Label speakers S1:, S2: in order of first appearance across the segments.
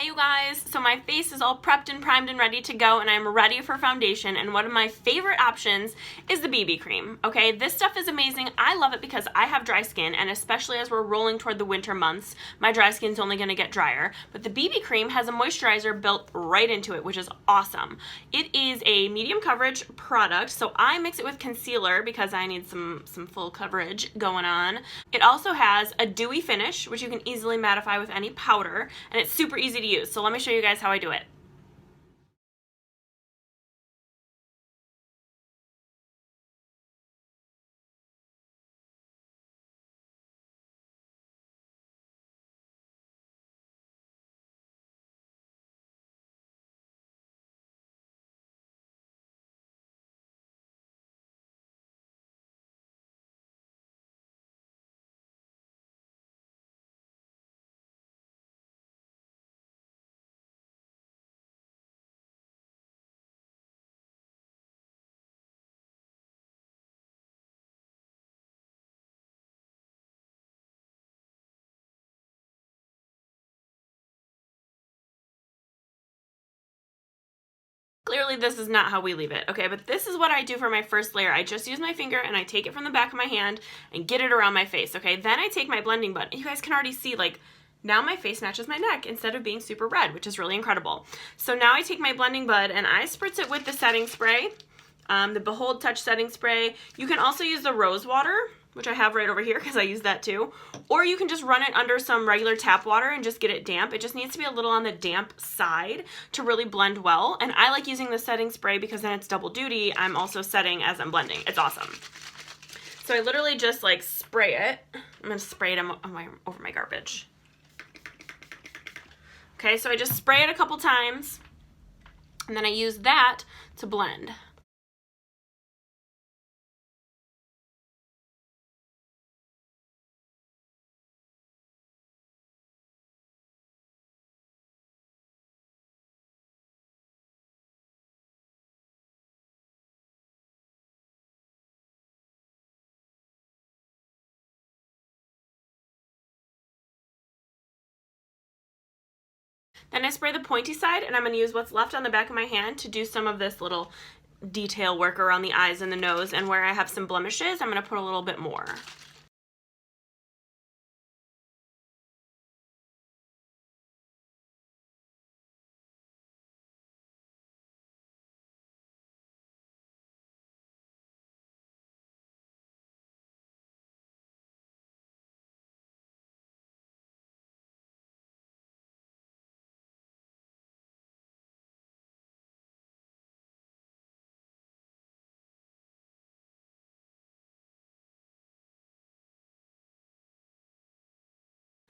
S1: Hey you guys, so my face is all prepped and primed and ready to go and I'm ready for foundation, and one of my favorite options is the BB cream. Okay, this stuff is amazing. I love it because I have dry skin, and especially as we're rolling toward the winter months, my dry skin's only going to get drier, but the BB cream has a moisturizer built right into it, which is awesome. It is a medium coverage product, so I mix it with concealer because I need some full coverage going on. It also has a dewy finish, which you can easily mattify with any powder, and it's super easy to use. So let me show you guys how I do it. Clearly this is not how we leave it, okay, but this is what I do for my first layer. I just use my finger and I take it from the back of my hand and get it around my face, okay? Then I take my blending bud. You guys can already see, like, now my face matches my neck instead of being super red, which is really incredible. So now I take my blending bud and I spritz it with the setting spray, the Behold Touch setting spray. You can also use the rose water, which I have right over here because I use that too. Or you can just run it under some regular tap water and just get it damp. It just needs to be a little on the damp side to really blend well. And I like using the setting spray because then it's double duty. I'm also setting as I'm blending. It's awesome. So I literally just like spray it. I'm gonna spray it over my garbage. Okay, so I just spray it a couple times and then I use that to blend. Then I spray the pointy side, and I'm going to use what's left on the back of my hand to do some of this little detail work around the eyes and the nose, and where I have some blemishes, I'm going to put a little bit more.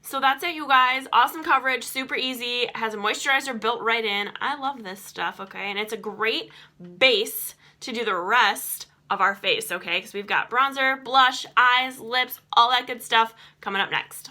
S1: So that's it, you guys. Awesome coverage, super easy, has a moisturizer built right in. I love this stuff, okay? And it's a great base to do the rest of our face, okay? Because we've got bronzer, blush, eyes, lips, all that good stuff coming up next.